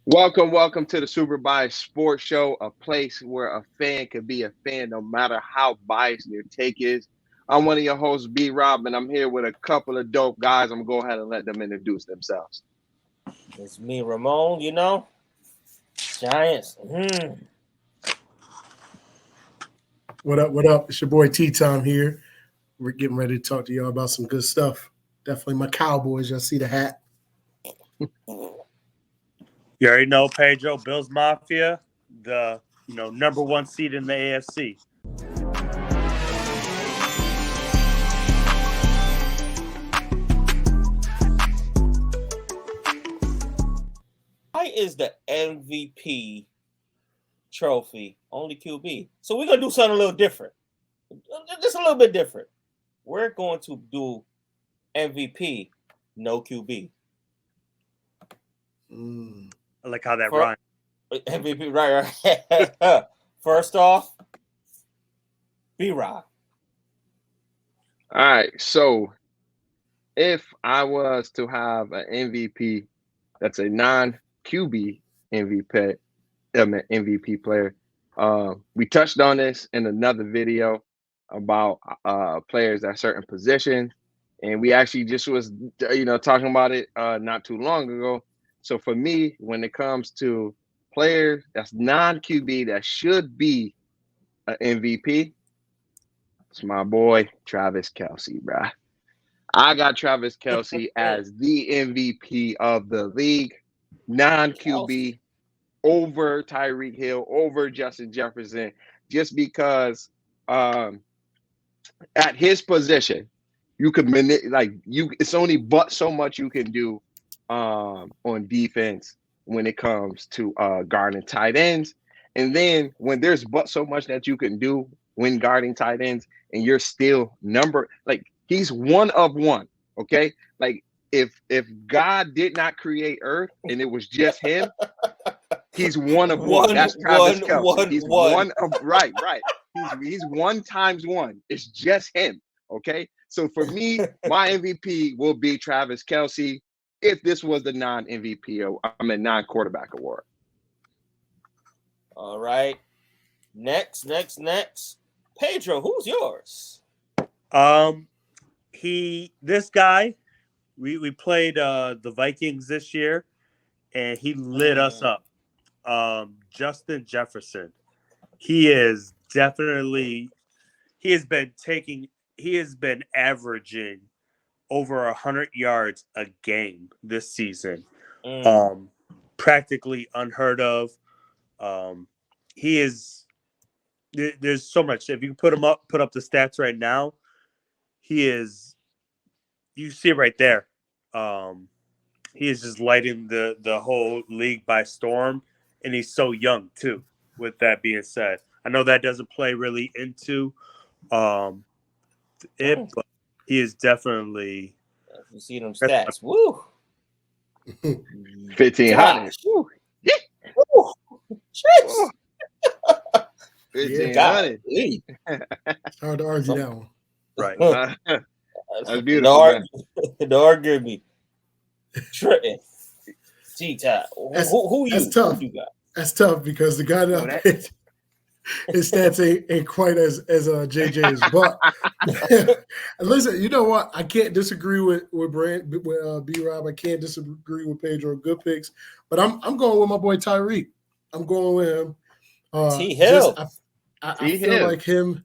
Welcome to the Super Bias Sports Show, a place where a fan can be a fan no matter how biased their take is. I'm one of your hosts, B Rob, and I'm here with a couple of dope guys. I'm going to go ahead and let them introduce themselves. It's me, Ramon, Giants. What up? What up? It's your boy T-Tom here. We're getting ready to talk to y'all about some good stuff. Definitely my Cowboys. Y'all see the hat. You already know Pedro, Bills Mafia, the number one seed in the AFC. Why is the MVP trophy only QB? So we're gonna do something a little different. Just a little bit different. We're going to do MVP, no QB. I like how that rhymes. MVP, right. First off, B-Rob. All right, so if I was to have an MVP that's a non-QB MVP player, we touched on this in another video about players at certain positions, and we actually just was talking about it not too long ago. So for me, when it comes to players that's non-QB that should be an MVP, it's my boy Travis Kelce, bruh. I got Travis Kelce as the MVP of the league, non-QB, over Tyreek Hill, over Justin Jefferson, just because at his position, you could it's only but so much you can do on defense when it comes to guarding tight ends. And then when there's but so much that you can do when guarding tight ends, and you're still he's one of one. Okay, like if God did not create Earth and it was just him, he's one of one. That's Travis Kelce. He's one of right. He's one times one. It's just him. Okay, so for me, my MVP will be Travis Kelce. If this was the non-MVP, non-quarterback award. All right. Next. Pedro, who's yours? This guy, we played the Vikings this year, and he lit us up. Justin Jefferson. He has been averaging over 100 yards a game this season. Practically unheard of. There's so much. If you put up the stats right now, you see it right there. He is just lighting the whole league by storm, and he's so young too. With that being said, I know that doesn't play really into it, but he is definitely. You see them stats. Woo. 1,500. Woo. Yeah. Woo. Jeez. 1,500. It's hard to argue that one. Right. That's beautiful. Don't argue with me. Trenton. T-Top. Who you? That's tough. Who you got? That's tough because the guy that I picked, his stats ain't quite as JJ's. But listen, you know what? I can't disagree with B-Rob. I can't disagree with Pedro. Good picks. But I'm going with my boy Tyreek. I'm going with him. T Hill. I feel like him.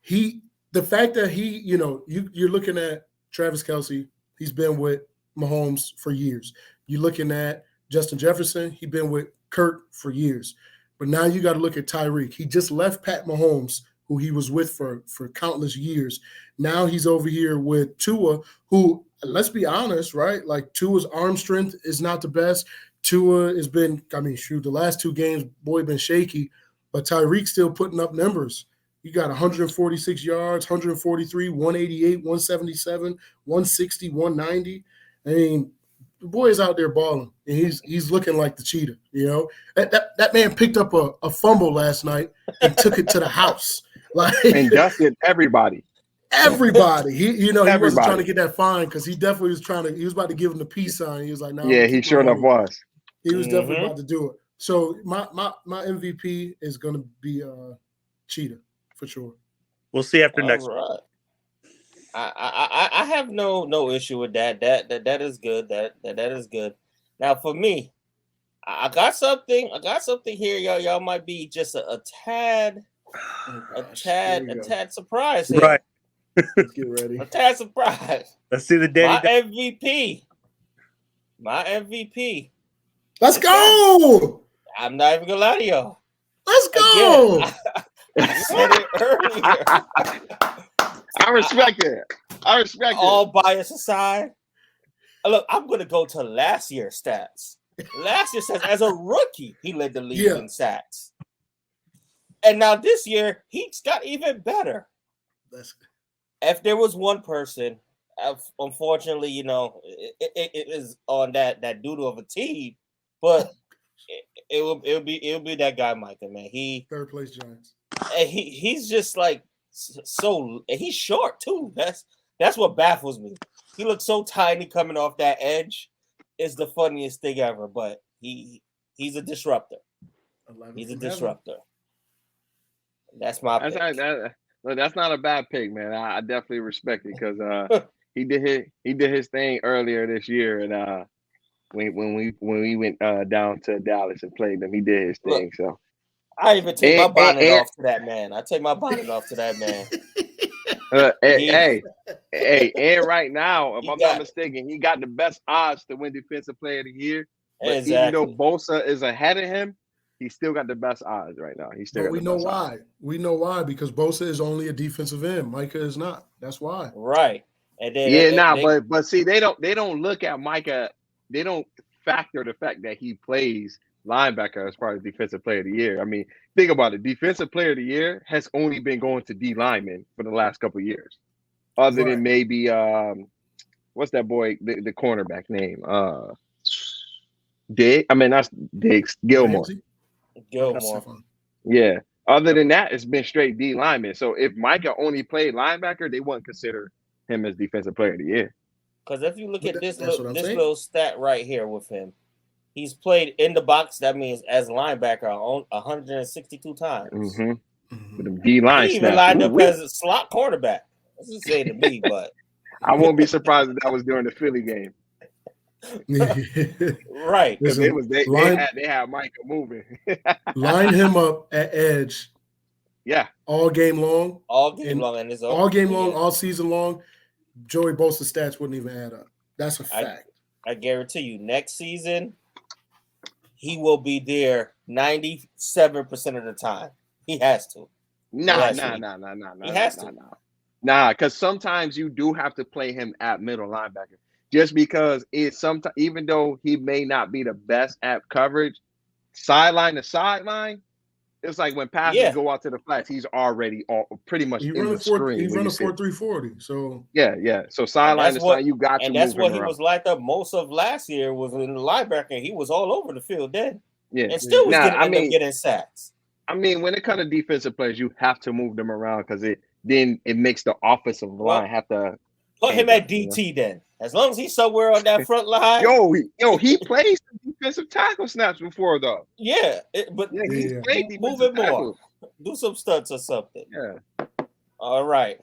The fact that you're looking at Travis Kelce. He's been with Mahomes for years. You're looking at Justin Jefferson. He's been with Kurt for years. But now you got to look at Tyreek. He just left Pat Mahomes, who he was with for countless years. Now he's over here with Tua, who, let's be honest, right? Like Tua's arm strength is not the best. Tua has been, the last two games, boy, been shaky. But Tyreek's still putting up numbers. You got 146 yards, 143, 188, 177, 160, 190. I mean, the boy is out there balling, and he's looking like the cheetah. That man picked up a fumble last night and took it to the house, and dusted everybody. Everybody, he wasn't trying to get that fine because he definitely was he was about to give him the peace sign. He was like, "No." Yeah, he sure enough was. He was definitely about to do it. So my MVP is going to be Cheetah for sure. We'll see after All next right. week. I have no issue with that. That is good. That is good. Now for me, I got something here. Y'all might be just a tad surprised here. Right. Let's get ready. A tad surprised. Let's see the Danny. My MVP. Let's go. I'm not even gonna lie to y'all. Let's go. Again, I said it earlier. I respect it. All bias aside, look, I'm gonna go to last year's stats. Last year says as a rookie, he led the league in sacks. And now this year, he's got even better. If there was one person, unfortunately, you know, it is on that doodle of a team, but it'll be that guy, Micah, man. He third place Giants. And he's just like so, and he's short too. That's what baffles me. He looks so tiny coming off that edge. It's the funniest thing ever, but he's a disruptor. He's a disruptor. That's my pick. That's not a bad pick, man. I definitely respect it because he did his thing earlier this year, and when we went down to Dallas and played them, he did his thing. So I even take my bonnet off to that man. I take my bonnet off to that man. And right now, if I'm not mistaken, he got the best odds to win Defensive Player of the Year. But exactly. Even though Bosa is ahead of him, he still got the best odds right now. We know why. We know why, because Bosa is only a defensive end. Micah is not. That's why. Right. And then but see, they don't look at Micah. They don't factor the fact that he plays linebacker as part of Defensive Player of the Year. I mean, think about it. Defensive Player of the Year has only been going to D linemen for the last couple of years, other than maybe what's that boy, the cornerback name? That's Diggs Gilmore. Yeah. Other than that, it's been straight D lineman. So if Micah only played linebacker, they wouldn't consider him as Defensive Player of the Year. Because if you look at this little stat right here with him, he's played in the box. That means as linebacker on 162 times. With the D line, he even lined up as a slot quarterback. That's insane to me, but I won't be surprised if that was during the Philly game. Right. Because they had Micah moving. Line him up at edge. Yeah. All game long. All game long, all season long. Joey Bosa's stats wouldn't even add up. That's a fact. I guarantee you, next season, he will be there 97% of the time. He has to. Nah. He has to. Nah, because sometimes you do have to play him at middle linebacker. Just because it's sometimes, even though he may not be the best at coverage, sideline to sideline, it's like when passes go out to the flats, he's already pretty much in the screen. He's running 4.340. So yeah. So sideline to side, you got to. And that's what he was lined up most of last year was in the linebacker. He was all over the field then. Yeah, and still was getting sacks. I mean, when it comes to defensive players, you have to move them around because it makes the offensive line have to put him at DT then. As long as he's somewhere on that front line. He plays some defensive tackle snaps before though. Yeah, he's played move it more. Do some stunts or something. Yeah. All right.